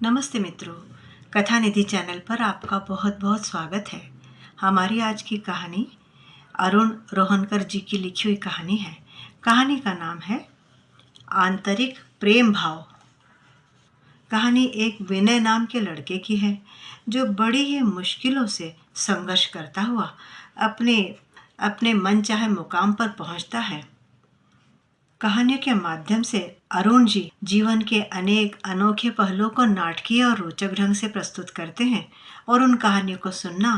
नमस्ते मित्रों, कथा निधि चैनल पर आपका बहुत बहुत स्वागत है। हमारी आज की कहानी अरुण रोहनकर जी की लिखी हुई कहानी है। कहानी का नाम है आंतरिक प्रेम भाव। कहानी एक विनय नाम के लड़के की है जो बड़ी ही मुश्किलों से संघर्ष करता हुआ अपने अपने मनचाहे मुकाम पर पहुंचता है। कहानियों के माध्यम से अरुण जी जीवन के अनेक अनोखे पहलुओं को नाटकीय और रोचक ढंग से प्रस्तुत करते हैं और उन कहानियों को सुनना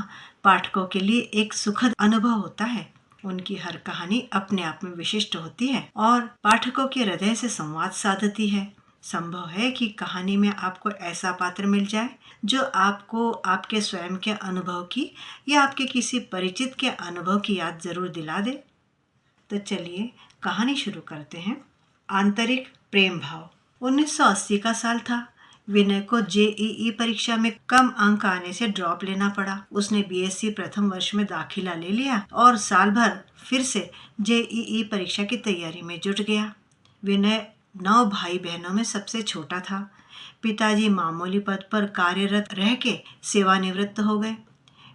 पाठकों के लिए एक सुखद अनुभव होता है। उनकी हर कहानी अपने आप में विशिष्ट होती है और पाठकों के हृदय से संवाद साधती है। संभव है कि कहानी में आपको ऐसा पात्र मिल जाए जो आपको आपके स्वयं के अनुभव की या आपके किसी परिचित के अनुभव की याद जरूर दिला दे। तो चलिए कहानी शुरू करते हैं। आंतरिक प्रेम भाव। 1980 का साल था। विनय को जेईई परीक्षा में कम अंक आने से ड्रॉप लेना पड़ा। उसने बीएससी प्रथम वर्ष में दाखिला ले लिया और साल भर फिर से जेईई परीक्षा की तैयारी में जुट गया। विनय 9 भाई बहनों में सबसे छोटा था। पिताजी मामूली पद पर कार्यरत रह के सेवानिवृत्त हो गए।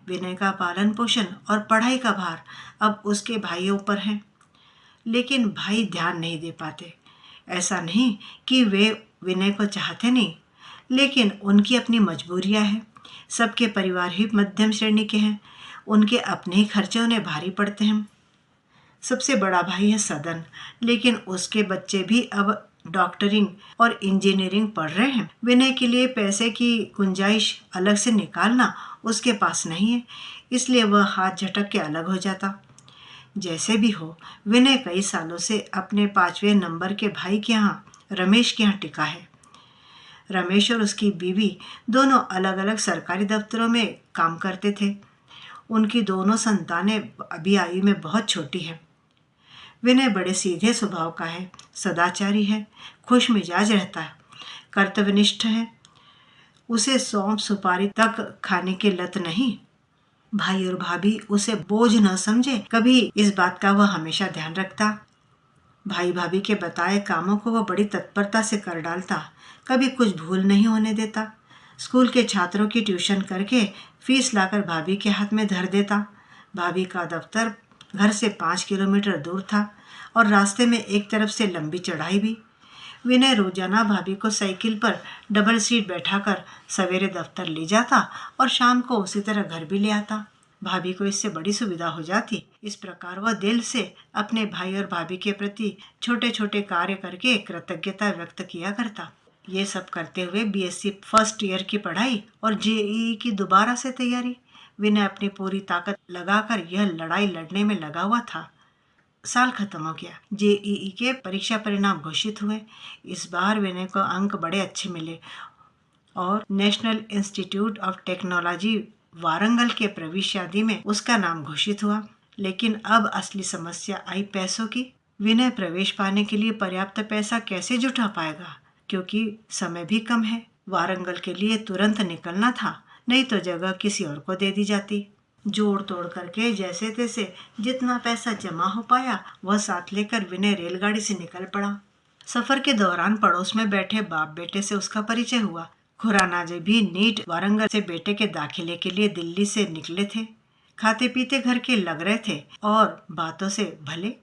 विनय का पालन पोषण और पढ़ाई का भार अब उसके भाइयों पर है, लेकिन भाई ध्यान नहीं दे पाते। ऐसा नहीं कि वे विनय को चाहते नहीं, लेकिन उनकी अपनी मजबूरियां हैं। सबके परिवार ही मध्यम श्रेणी के हैं। उनके अपने ही खर्चे उन्हें भारी पड़ते हैं। सबसे बड़ा भाई है सदन, लेकिन उसके बच्चे भी अब डॉक्टरिंग और इंजीनियरिंग पढ़ रहे हैं। विनय के लिए पैसे की गुंजाइश अलग से निकालना उसके पास नहीं है, इसलिए वह हाथ झटक के अलग हो जाता। जैसे भी हो, विनय कई सालों से अपने 5वें नंबर के भाई के यहाँ रमेश के यहाँ टिका है। रमेश और उसकी बीवी दोनों अलग अलग सरकारी दफ्तरों में काम करते थे। उनकी दोनों संतानें अभी आयु में बहुत छोटी हैं। विनय बड़े सीधे स्वभाव का है, सदाचारी है, खुश मिजाज रहता है, कर्तव्यनिष्ठ है। उसे सौंफ सुपारी तक खाने की लत नहीं। भाई और भाभी उसे बोझ न समझे, कभी इस बात का वह हमेशा ध्यान रखता। भाई भाभी के बताए कामों को वह बड़ी तत्परता से कर डालता, कभी कुछ भूल नहीं होने देता। स्कूल के छात्रों की ट्यूशन करके फीस लाकर भाभी के हाथ में धर देता। भाभी का दफ्तर घर से 5 किलोमीटर दूर था और रास्ते में एक तरफ से लंबी चढ़ाई भी। विनय रोजाना भाभी को साइकिल पर डबल सीट बैठाकर सवेरे दफ्तर ले जाता और शाम को उसी तरह घर भी ले आता। भाभी को इससे बड़ी सुविधा हो जाती। इस प्रकार वह दिल से अपने भाई और भाभी के प्रति छोटे छोटे कार्य करके कृतज्ञता व्यक्त किया करता। ये सब करते हुए बीएससी फर्स्ट ईयर की पढ़ाई और जेईई की दोबारा से तैयारी, विनय अपनी पूरी ताकत लगाकर यह लड़ाई लड़ने में लगा हुआ था। साल खत्म हो गया। जेईई के परीक्षा परिणाम घोषित हुए। इस बार विनय को अंक बड़े अच्छे मिले और national institute of technology Warangal के प्रवेशाधि में उसका नाम घोषित हुआ। लेकिन अब असली समस्या आई पैसों की। विनय प्रवेश पाने के लिए पर्याप्त पैसा कैसे जुटा पाएगा, क्योंकि समय भी कम है। वारंगल के लिए तुरंत निकलना था, नहीं तो जगह किसी और को दे दी जाती। जोड़ तोड़ करके जैसे तैसे जितना पैसा जमा हो पाया वह साथ लेकर विनय रेलगाड़ी से निकल पड़ा। सफर के दौरान पड़ोस में बैठे बाप बेटे से उसका परिचय हुआ। खुराना जी भी नीट वारंगल से बेटे के दाखिले के लिए दिल्ली से निकले थे। खाते पीते घर के लग रहे थे और बातों से भले।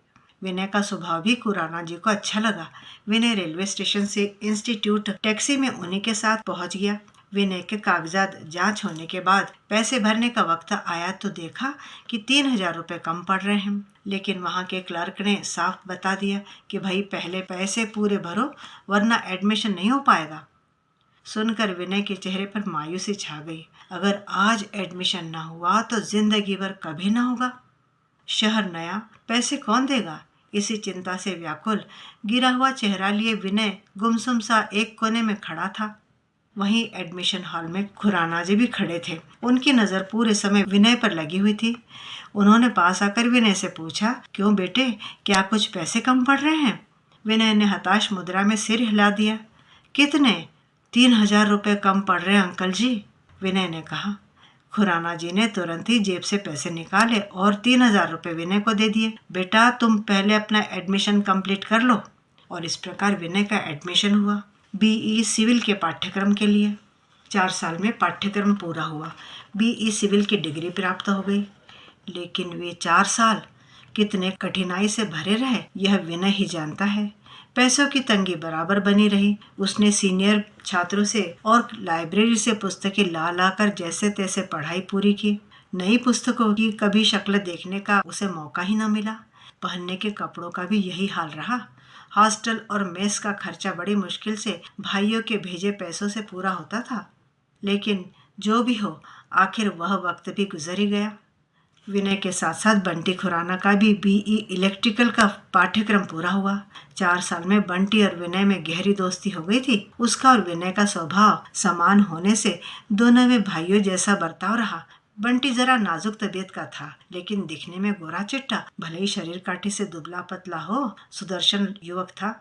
विनय का स्वभाव भी खुराना जी को अच्छा लगा। विनय रेलवे स्टेशन से इंस्टीट्यूट टैक्सी में उन्हीं के साथ पहुंच गया। विनय के कागजात जांच होने के बाद पैसे भरने का वक्त आया तो देखा कि 3,000 रुपये कम पड़ रहे हैं। लेकिन वहाँ के क्लर्क ने साफ बता दिया कि भाई पहले पैसे पूरे भरो वरना एडमिशन नहीं हो पाएगा। सुनकर विनय के चेहरे पर मायूसी छा गई। अगर आज एडमिशन ना हुआ तो जिंदगी भर कभी ना होगा। शहर नया, पैसे कौन देगा? इसी चिंता से व्याकुल गिरा हुआ चेहरा लिए विनय गुमसुम सा एक कोने में खड़ा था। वहीं एडमिशन हॉल में खुराना जी भी खड़े थे। उनकी नजर पूरे समय विनय पर लगी हुई थी। उन्होंने पास आकर विनय से पूछा, क्यों बेटे, क्या कुछ पैसे कम पड़ रहे हैं? विनय ने हताश मुद्रा में सिर हिला दिया। कितने? 3,000 रुपये कम पड़ रहे हैं अंकल जी, विनय ने कहा। खुराना जी ने तुरंत ही जेब से पैसे निकाले और 3,000 रुपये विनय को दे दिए। बेटा तुम पहले अपना एडमिशन कंप्लीट कर लो। और इस प्रकार विनय का एडमिशन हुआ बीई सिविल के पाठ्यक्रम के लिए। 4 साल में पाठ्यक्रम पूरा हुआ, बीई सिविल की डिग्री प्राप्त हो गई। लेकिन वे 4 साल कितने कठिनाई से भरे रहे, यह विनय ही जानता है। पैसों की तंगी बराबर बनी रही। उसने सीनियर छात्रों से और लाइब्रेरी से पुस्तकें ला ला कर जैसे तैसे पढ़ाई पूरी की। नई पुस्तकों की कभी शक्ल देखने का उसे मौका ही न मिला। पहनने के कपड़ों का भी यही हाल रहा। हॉस्टल और मेस का खर्चा बड़ी मुश्किल से भाइयों के भेजे पैसों से पूरा होता था। लेकिन जो भी हो, आखिर वह वक्त भी गुजर ही गया। विनय के साथ साथ बंटी खुराना का भी बीई इलेक्ट्रिकल का पाठ्यक्रम पूरा हुआ। 4 साल में बंटी और विनय में गहरी दोस्ती हो गई थी। उसका और विनय का स्वभाव समान होने से दोनों में भाइयों जैसा बर्ताव रहा। बंटी जरा नाजुक तबीयत का था, लेकिन दिखने में गोरा चिट्टा, भले ही शरीर काठी से दुबला पतला हो, सुदर्शन युवक था।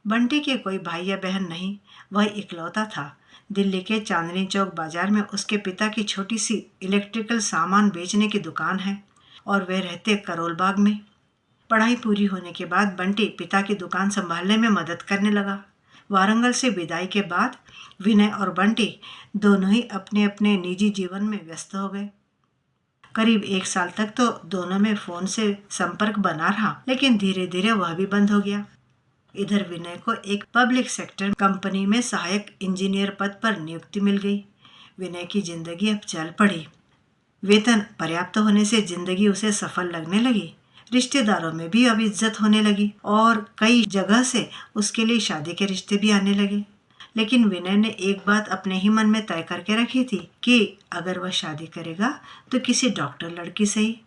बंटी के कोई भाई या बहन नहीं, वह इकलौता था। दिल्ली के चांदनी चौक बाजार में उसके पिता की छोटी सी इलेक्ट्रिकल सामान बेचने की दुकान है और वे रहते करोल बाग में। पढ़ाई पूरी होने के बाद बंटी पिता की दुकान संभालने में मदद करने लगा। वारंगल से विदाई के बाद विनय और बंटी दोनों ही अपने अपने निजी जीवन में व्यस्त हो गए। करीब 1 साल तक तो दोनों में फोन से संपर्क बना रहा, लेकिन धीरे धीरे वह भी बंद हो गया। इधर विनय को एक पब्लिक सेक्टर कंपनी में सहायक इंजीनियर पद पर नियुक्ति मिल गई। विनय की जिंदगी अब चल पड़ी। वेतन पर्याप्त होने से जिंदगी उसे सफल लगने लगी। रिश्तेदारों में भी अब इज्जत होने लगी और कई जगह से उसके लिए शादी के रिश्ते भी आने लगे। लेकिन विनय ने एक बात अपने ही मन में तय करके रखी थी कि अगर वह शादी करेगा तो किसी डॉक्टर लड़की से ही।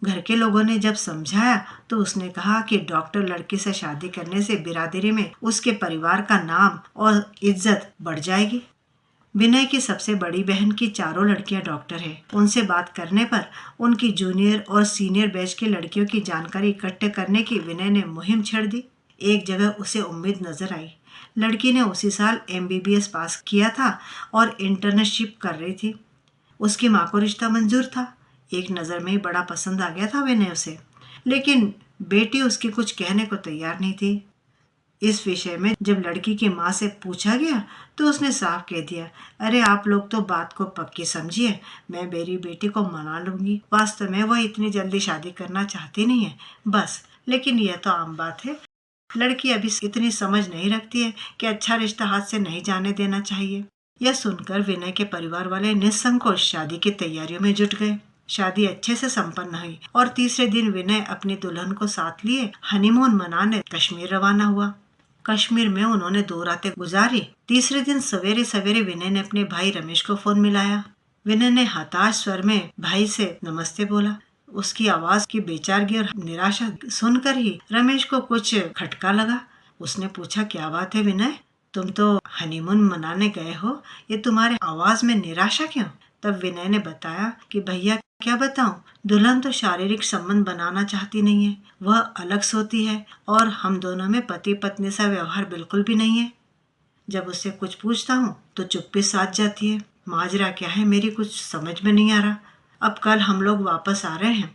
घर के लोगों ने जब समझाया तो उसने कहा कि डॉक्टर लड़की से शादी करने से बिरादरी में उसके परिवार का नाम और इज्जत बढ़ जाएगी। विनय की सबसे बड़ी बहन की चारों लड़कियां डॉक्टर हैं। उनसे बात करने पर उनकी जूनियर और सीनियर बैच की लड़कियों की जानकारी इकट्ठे करने की विनय ने मुहिम छेड़ दी। एक जगह उसे उम्मीद नजर आई। लड़की ने उसी साल एमबीबीएस पास किया था और इंटर्नशिप कर रही थी। उसकी माँ को रिश्ता मंजूर था। एक नज़र में ही बड़ा पसंद आ गया था विनय उसे, लेकिन बेटी उसकी कुछ कहने को तैयार नहीं थी। इस विषय में जब लड़की की माँ से पूछा गया तो उसने साफ कह दिया, अरे आप लोग तो बात को पक्की समझिए, मैं मेरी बेटी को मना लूंगी। वास्तव में वह इतनी जल्दी शादी करना चाहती नहीं है, बस। लेकिन यह तो आम बात है, लड़की अभी इतनी समझ नहीं रखती है कि अच्छा रिश्ता हाथ से नहीं जाने देना चाहिए। यह सुनकर विनय के परिवार वाले निसंकोच शादी की तैयारियों में जुट गए। शादी अच्छे से संपन्न हुई और तीसरे दिन विनय अपनी दुल्हन को साथ लिए हनीमून मनाने कश्मीर रवाना हुआ। कश्मीर में उन्होंने 2 रातें गुजारी। तीसरे दिन सवेरे सवेरे विनय ने अपने भाई रमेश को फोन मिलाया। विनय ने हताश स्वर में भाई से नमस्ते बोला। उसकी आवाज की बेचारगी और निराशा सुनकर ही रमेश को कुछ खटका लगा। उसने पूछा, क्या बात है विनय, तुम तो हनीमून मनाने गए हो, ये तुम्हारे आवाज में निराशा क्यों? तब विनय ने बताया कि भैया क्या बताऊं, दुल्हन तो शारीरिक संबंध बनाना चाहती नहीं है, वह अलग सोती है और हम दोनों में पति पत्नी सा व्यवहार बिल्कुल भी नहीं है। जब उससे कुछ पूछता हूँ तो चुप्पी साध जाती है। माजरा क्या है मेरी कुछ समझ में नहीं आ रहा। अब कल हम लोग वापस आ रहे हैं।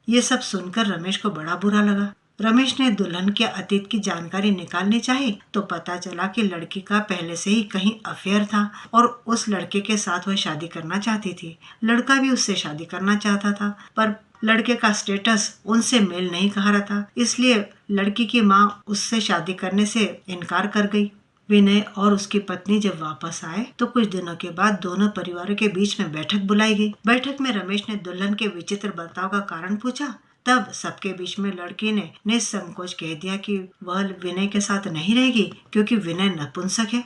ये सब सुनकर रमेश को बड़ा बुरा लगा। रमेश ने दुल्हन के अतीत की जानकारी निकालनी चाही तो पता चला कि लड़की का पहले से ही कहीं अफेयर था और उस लड़के के साथ वह शादी करना चाहती थी। लड़का भी उससे शादी करना चाहता था, पर लड़के का स्टेटस उनसे मेल नहीं खा रहा था, इसलिए लड़की की माँ उससे शादी करने से इनकार कर गई। विनय और उसकी पत्नी जब वापस आए तो कुछ दिनों के बाद दोनों परिवारों के बीच में बैठक बुलाई गई। बैठक में रमेश ने दुल्हन के विचित्र बर्ताव का कारण पूछा। तब सबके बीच में लड़की ने निसंकोच कह दिया कि वह विनय के साथ नहीं रहेगी क्योंकि विनय नपुंसक है।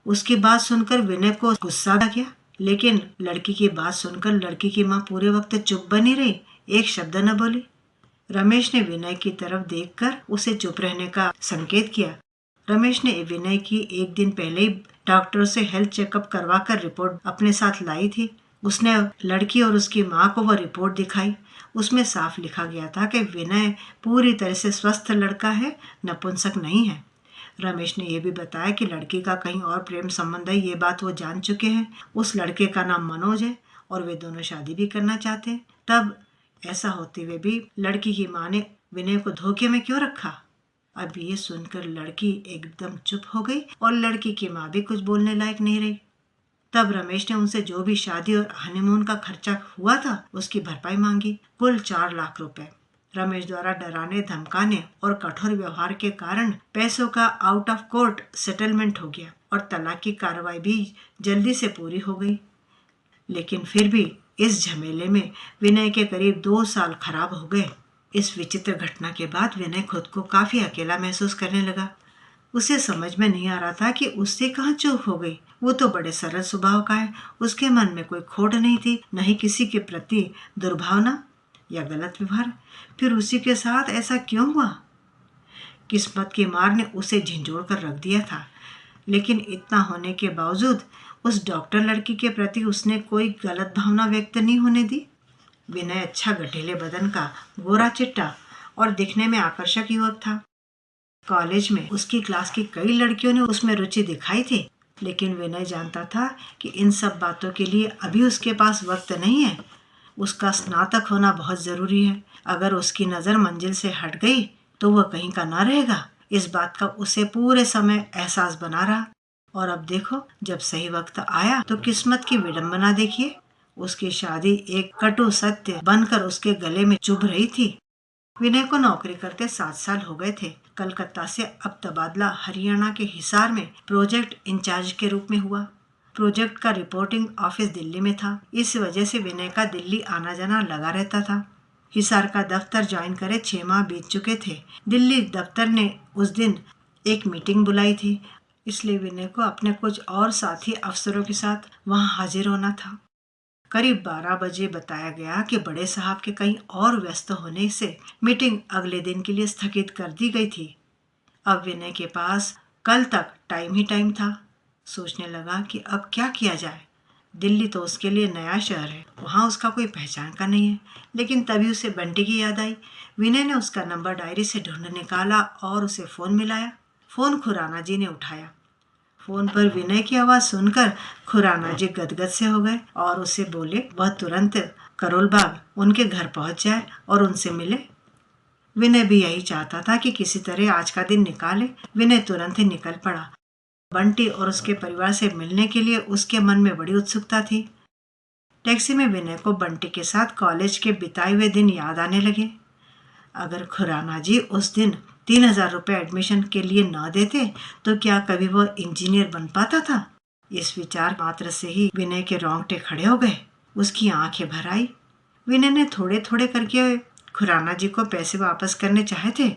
उसकी बात सुनकर विनय को गुस्सा आ गया, लेकिन लड़की की बात सुनकर लड़की की माँ पूरे वक्त चुप बनी रही, एक शब्द न बोली। रमेश ने विनय की तरफ देखकर उसे चुप रहने का संकेत किया। रमेश ने विनय की एक दिन पहले ही डॉक्टर से हेल्थ चेकअप करवाकर रिपोर्ट अपने साथ लाई थी। उसने लड़की और उसकी माँ को वह रिपोर्ट दिखाई। उसमें साफ लिखा गया था कि विनय पूरी तरह से स्वस्थ लड़का है, नपुंसक नहीं है। रमेश ने यह भी बताया कि लड़की का कहीं और प्रेम संबंध है, ये बात वो जान चुके हैं। उस लड़के का नाम मनोज है और वे दोनों शादी भी करना चाहते हैं। तब ऐसा होते हुए भी लड़की की माँ ने विनय को धोखे में क्यों रखा? अब ये सुनकर लड़की एकदम चुप हो गई और लड़की की माँ भी कुछ बोलने लायक नहीं रही। तब रमेश ने उनसे जो भी शादी और हनीमून का खर्चा हुआ था उसकी भरपाई मांगी, कुल 4 लाख रुपए। रमेश द्वारा डराने, धमकाने और कठोर व्यवहार के कारण पैसों का आउट ऑफ कोर्ट सेटलमेंट हो गया और तलाक की कार्रवाई भी जल्दी से पूरी हो गई। लेकिन फिर भी इस झमेले में विनय के करीब 2 साल खराब हो गए। इस विचित्र घटना के बाद विनय खुद को काफी अकेला महसूस करने लगा। उसे समझ में नहीं आ रहा था कि उससे कहाँ चूक हो गई। वो तो बड़े सरल स्वभाव का है, उसके मन में कोई खोट नहीं थी, न ही किसी के प्रति दुर्भावना या गलत व्यवहार। फिर उसी के साथ ऐसा क्यों हुआ? किस्मत की मार ने उसे झिंझोड़ कर रख दिया था। लेकिन इतना होने के बावजूद उस डॉक्टर लड़की के प्रति उसने कोई गलत भावना व्यक्त नहीं होने दी। विनय अच्छा गठीले बदन का, गोरा चिट्टा और दिखने में आकर्षक युवक था। कॉलेज में उसकी क्लास की कई लड़कियों ने उसमें रुचि दिखाई थी, लेकिन विनय जानता था कि इन सब बातों के लिए अभी उसके पास वक्त नहीं है। उसका स्नातक होना बहुत जरूरी है। अगर उसकी नज़र मंजिल से हट गई तो वह कहीं का ना रहेगा। इस बात का उसे पूरे समय एहसास बना रहा। और अब देखो, जब सही वक्त आया तो किस्मत की विडंबना देखिए। उसकी शादी एक कटु सत्य बनकर उसके गले में चुभ रही थी। विनय को नौकरी करते 7 साल हो गए थे। कलकत्ता से अब तबादला हरियाणा के हिसार में प्रोजेक्ट इंचार्ज के रूप में हुआ। प्रोजेक्ट का रिपोर्टिंग ऑफिस दिल्ली में था। इस वजह से विनय का दिल्ली आना जाना लगा रहता था। हिसार का दफ्तर ज्वाइन करे 6 माह बीत चुके थे। दिल्ली दफ्तर ने उस दिन एक मीटिंग बुलाई थी, इसलिए विनय को अपने कुछ और साथी अफसरों के साथ वहां हाजिर होना था। करीब 12 बजे बताया गया कि बड़े साहब के कहीं और व्यस्त होने से मीटिंग अगले दिन के लिए स्थगित कर दी गई थी। अब विनय के पास कल तक टाइम ही टाइम था। सोचने लगा कि अब क्या किया जाए। दिल्ली तो उसके लिए नया शहर है, वहाँ उसका कोई पहचान का नहीं है। लेकिन तभी उसे बंटी की याद आई। विनय ने उसका नंबर डायरी से ढूंढ निकाला और उसे फोन मिलाया। फोन खुराना जी ने उठाया। फोन पर विनय की आवाज सुनकर खुराना जी गदगद से हो गए और उसे बोले वह तुरंत करोल बाग उनके घर पहुंच जाए और उनसे मिले। विनय भी यही चाहता था कि किसी तरह आज का दिन निकाले। विनय तुरंत ही निकल पड़ा। बंटी और उसके परिवार से मिलने के लिए उसके मन में बड़ी उत्सुकता थी। टैक्सी में विनय को बंटी के साथ कॉलेज के बिताए हुए दिन याद आने लगे। अगर खुराना जी उस दिन 3,000 रुपये एडमिशन के लिए न देते तो क्या कभी वह इंजीनियर बन पाता था? इस विचार मात्र से ही विनय के रोंगटे खड़े हो गए। उसकी आंखें भर आई। विनय ने थोड़े थोड़े करके खुराना जी को पैसे वापस करने चाहे थे,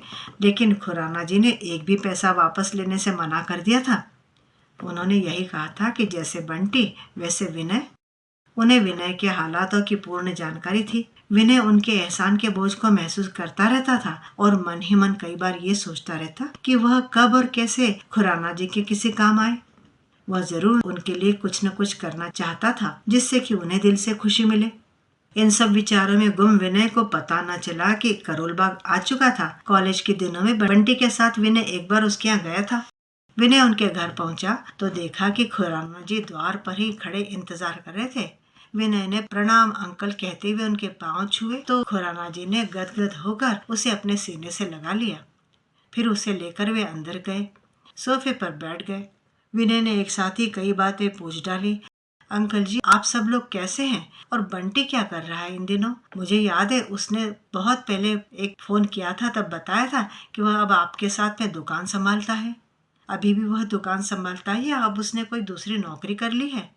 लेकिन खुराना जी ने एक भी पैसा वापस लेने से मना कर दिया था। उन्होंने यही कहा था कि जैसे बंटी वैसे विनय। उन्हें विनय के हालातों की पूर्ण जानकारी थी। विनय उनके एहसान के बोझ को महसूस करता रहता था और मन ही मन कई बार ये सोचता रहता कि वह कब और कैसे खुराना जी के किसी काम आए। वह जरूर उनके लिए कुछ न कुछ करना चाहता था जिससे कि उन्हें दिल से खुशी मिले। इन सब विचारों में गुम विनय को पता न चला कि करोलबाग आ चुका था। कॉलेज के दिनों में बंटी के साथ विनय एक बार उसके यहाँ गया था। विनय उनके घर पहुंचा तो देखा कि खुराना जी द्वार पर ही खड़े इंतजार कर रहे थे। विनय ने प्रणाम अंकल कहते हुए उनके पांव छुए तो खुराना जी ने गदगद होकर उसे अपने सीने से लगा लिया। फिर उसे लेकर वे अंदर गए, सोफे पर बैठ गए। विनय ने एक साथ ही कई बातें पूछ डाली। अंकल जी, आप सब लोग कैसे हैं और बंटी क्या कर रहा है इन दिनों? मुझे याद है उसने बहुत पहले एक फोन किया था, तब बताया था कि वह अब आपके साथ में दुकान संभालता है। अभी भी वह दुकान संभालता है या अब उसने कोई दूसरी नौकरी कर ली है?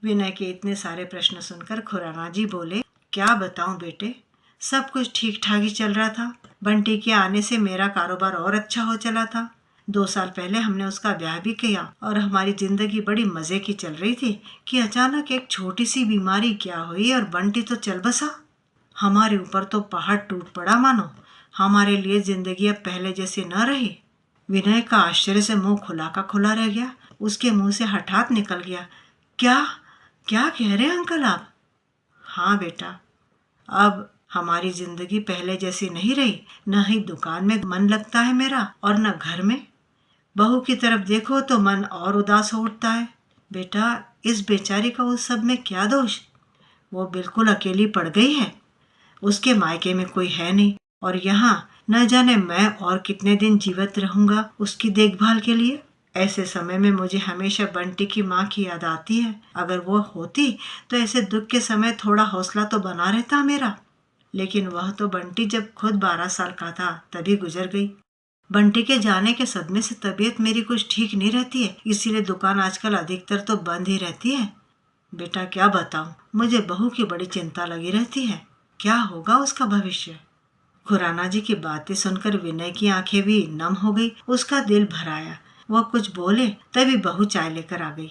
विनय के इतने सारे प्रश्न सुनकर खुराना जी बोले, क्या बताऊं बेटे, सब कुछ ठीक ठाक ही चल रहा था। बंटी के आने से मेरा कारोबार और अच्छा हो चला था। 2 साल पहले हमने उसका ब्याह भी किया और हमारी जिंदगी बड़ी मजे की चल रही थी कि अचानक एक छोटी सी बीमारी क्या हुई और बंटी तो चल बसा। हमारे ऊपर तो पहाड़ टूट पड़ा मानो। हमारे लिए जिंदगी अब पहले जैसी न रही। विनय का आश्चर्य से मुंह खुला का खुला रह गया। उसके मुंह से हठात निकल गया, क्या क्या कह रहे हैं अंकल आप? हाँ बेटा, अब हमारी जिंदगी पहले जैसी नहीं रही। न ही दुकान में मन लगता है मेरा और न घर में। बहू की तरफ देखो तो मन और उदास हो उठता है। बेटा, इस बेचारी का उस सब में क्या दोष? वो बिल्कुल अकेली पड़ गई है। उसके मायके में कोई है नहीं और यहाँ न जाने मैं और कितने दिन जीवित रहूंगा उसकी देखभाल के लिए। ऐसे समय में मुझे हमेशा बंटी की माँ की याद आती है। अगर वो होती तो ऐसे दुख के समय थोड़ा हौसला तो बना रहता मेरा। लेकिन वह तो बंटी जब खुद 12 साल का था तभी गुजर गई। बंटी के जाने के सदमे से तबीयत मेरी कुछ ठीक नहीं रहती है, इसीलिए दुकान आजकल अधिकतर तो बंद ही रहती है। बेटा क्या बताऊं, मुझे बहू की बड़ी चिंता लगी रहती है। क्या होगा उसका भविष्य। खुराना जी की बातें सुनकर विनय की आंखें भी नम हो गई। उसका दिल भर आया। वह कुछ बोले तभी बहू चाय लेकर आ गई।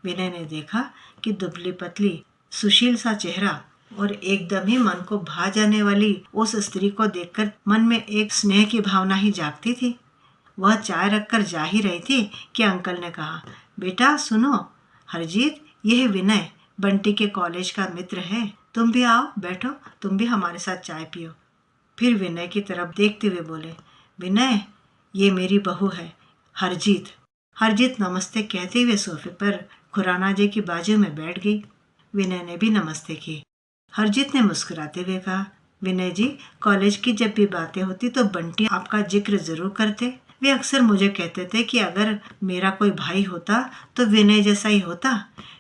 विनय ने देखा कि दुबली पतली सुशील सा चेहरा और एकदम ही मन को भा जाने वाली उस स्त्री को देखकर मन में एक स्नेह की भावना ही जागती थी। वह चाय रखकर जा ही रही थी कि अंकल ने कहा, बेटा सुनो, हरजीत यह विनय बंटी के कॉलेज का मित्र है। तुम भी आओ, बैठो, तुम भी हमारे साथ चाय पियो। फिर विनय की तरफ देखते हुए बोले, विनय ये मेरी बहू है हरजीत। हरजीत नमस्ते कहते हुए सोफे पर खुराना जी की बाजू में बैठ गई। विनय ने भी नमस्ते की। हरजीत ने मुस्कुराते हुए कहा, विनय जी कॉलेज की जब भी बातें होती तो बंटी आपका जिक्र जरूर करते। वे अक्सर मुझे कहते थे कि अगर मेरा कोई भाई होता तो विनय जैसा ही होता।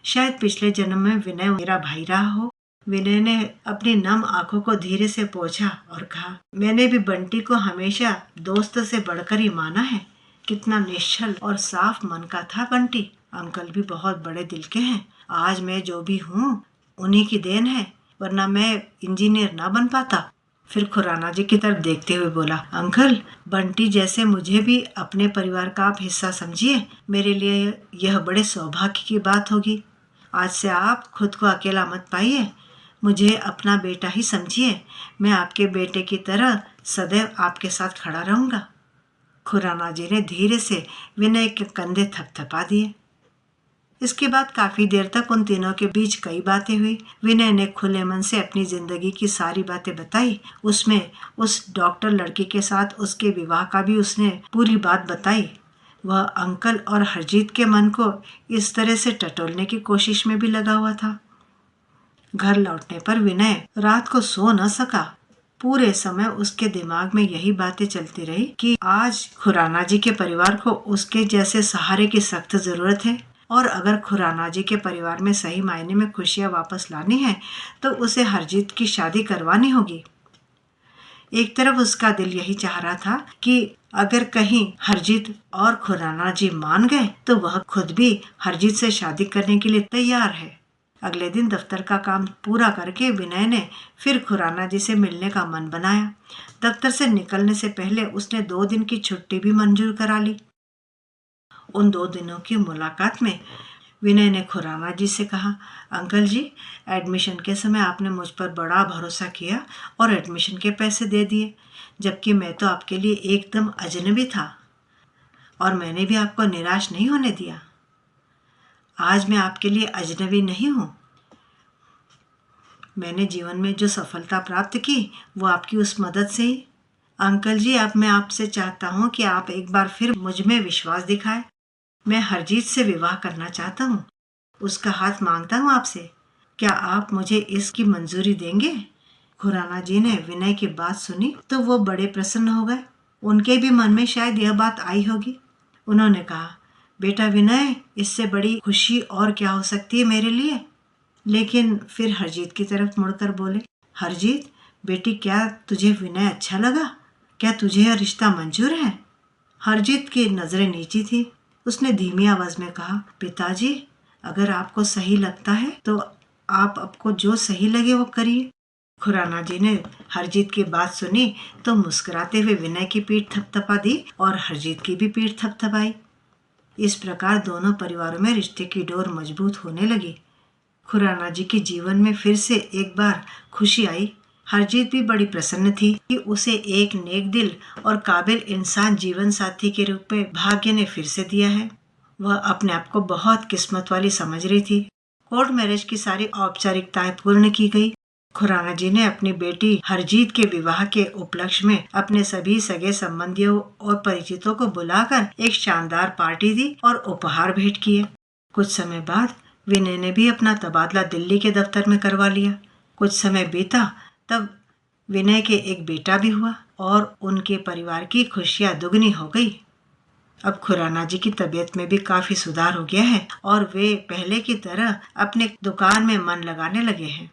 शायद पिछले जन्म में विनय मेरा भाई रहा हो। विनय ने अपनी नम आंखों को धीरे से पोंछा और कहा, मैंने भी बंटी को हमेशा दोस्त से बढ़कर ही माना है। कितना निश्चल और साफ मन का था बंटी। अंकल भी बहुत बड़े दिल के हैं। आज मैं जो भी हूँ उन्हीं की देन है, वरना मैं इंजीनियर ना बन पाता। फिर खुराना जी की तरफ देखते हुए बोला, अंकल बंटी जैसे मुझे भी अपने परिवार का आप हिस्सा समझिए। मेरे लिए यह बड़े सौभाग्य की बात होगी। आज से आप खुद को अकेला मत पाइए, मुझे अपना बेटा ही समझिए। मैं आपके बेटे की तरह सदैव आपके साथ खड़ा रहूंगा। खुराना जी ने धीरे से विनय के कंधे थपथपा दिए। इसके बाद काफी देर तक उन तीनों के बीच कई बातें हुई। विनय ने खुले मन से अपनी जिंदगी की सारी बातें बताई। उसमें उस डॉक्टर लड़की के साथ उसके विवाह का भी उसने पूरी बात बताई। वह अंकल और हरजीत के मन को इस तरह से टटोलने की कोशिश में भी लगा हुआ था। घर लौटने पर विनय रात को सो न सका। पूरे समय उसके दिमाग में यही बातें चलती रही कि आज खुराना जी के परिवार को उसके जैसे सहारे की सख्त जरूरत है, और अगर खुराना जी के परिवार में सही मायने में खुशियां वापस लानी है तो उसे हरजीत की शादी करवानी होगी। एक तरफ उसका दिल यही चाह रहा था कि अगर कहीं हरजीत और खुराना जी मान गए तो वह खुद भी हरजीत से शादी करने के लिए तैयार है। अगले दिन दफ्तर का काम पूरा करके विनय ने फिर खुराना जी से मिलने का मन बनाया। दफ्तर से निकलने से पहले उसने 2 दिन की छुट्टी भी मंजूर करा ली। उन 2 दिनों की मुलाकात में विनय ने खुराना जी से कहा, अंकल जी एडमिशन के समय आपने मुझ पर बड़ा भरोसा किया और एडमिशन के पैसे दे दिए, जबकि मैं तो आपके लिए एकदम अजनबी था और मैंने भी आपको निराश नहीं होने दिया। आज मैं आपके लिए अजनबी नहीं हूँ। मैंने जीवन में जो सफलता प्राप्त की वो आपकी उस मदद से ही। अंकल जी अब मैं आपसे चाहता हूँ कि आप एक बार फिर मुझ में विश्वास दिखाएं। मैं हरजीत से विवाह करना चाहता हूँ। उसका हाथ मांगता हूँ आपसे। क्या आप मुझे इसकी मंजूरी देंगे? खुराना जी ने विनय की बात सुनी तो वो बड़े प्रसन्न हो गए। उनके भी मन में शायद यह बात आई होगी। उन्होंने कहा, बेटा विनय इससे बड़ी खुशी और क्या हो सकती है मेरे लिए। लेकिन फिर हरजीत की तरफ मुड़कर बोले, हरजीत बेटी क्या तुझे विनय अच्छा लगा? क्या तुझे यह रिश्ता मंजूर है? हरजीत की नजरें नीची थी। उसने धीमी आवाज में कहा, पिताजी अगर आपको सही लगता है तो आप आपको जो सही लगे वो करिए। खुराना जी ने हरजीत की बात सुनी तो मुस्कुराते हुए विनय की पीठ थपथपा दी और हरजीत की भी पीठ थपथपाई। इस प्रकार दोनों परिवारों में रिश्ते की डोर मजबूत होने लगी। खुराना जी के जीवन में फिर से एक बार खुशी आई। हरजीत भी बड़ी प्रसन्न थी कि उसे एक नेक दिल और काबिल इंसान जीवन साथी के रूप में भाग्य ने फिर से दिया है। वह अपने आप को बहुत किस्मत वाली समझ रही थी। कोर्ट मैरिज की सारी औपचारिकताएं पूर्ण की गई। खुराना जी ने अपनी बेटी हरजीत के विवाह के उपलक्ष्य में अपने सभी सगे संबंधियों और परिचितों को बुलाकर एक शानदार पार्टी दी और उपहार भेंट किए। कुछ समय बाद विनय ने भी अपना तबादला दिल्ली के दफ्तर में करवा लिया। कुछ समय बीता तब विनय के एक बेटा भी हुआ और उनके परिवार की खुशियां दुगनी हो गई। अब खुराना जी की तबीयत में भी काफी सुधार हो गया है और वे पहले की तरह अपने दुकान में मन लगाने लगे हैं।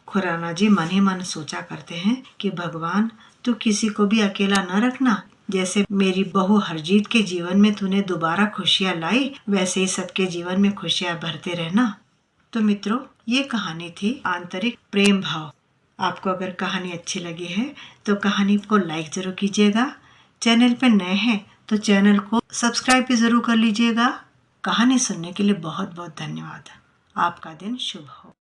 खुराना जी मन ही मन सोचा करते हैं कि भगवान, तू किसी को भी अकेला न रखना। जैसे मेरी बहू हरजीत के जीवन में तूने दोबारा खुशियां लाई, वैसे ही सबके जीवन में खुशियां भरते रहना। तो मित्रों, ये कहानी थी आंतरिक प्रेम भाव। आपको अगर कहानी अच्छी लगी है तो कहानी को लाइक जरूर कीजिएगा। चैनल पर नए हैं तो चैनल को सब्सक्राइब भी जरूर कर लीजिएगा। कहानी सुनने के लिए बहुत बहुत धन्यवाद। आपका दिन शुभ हो।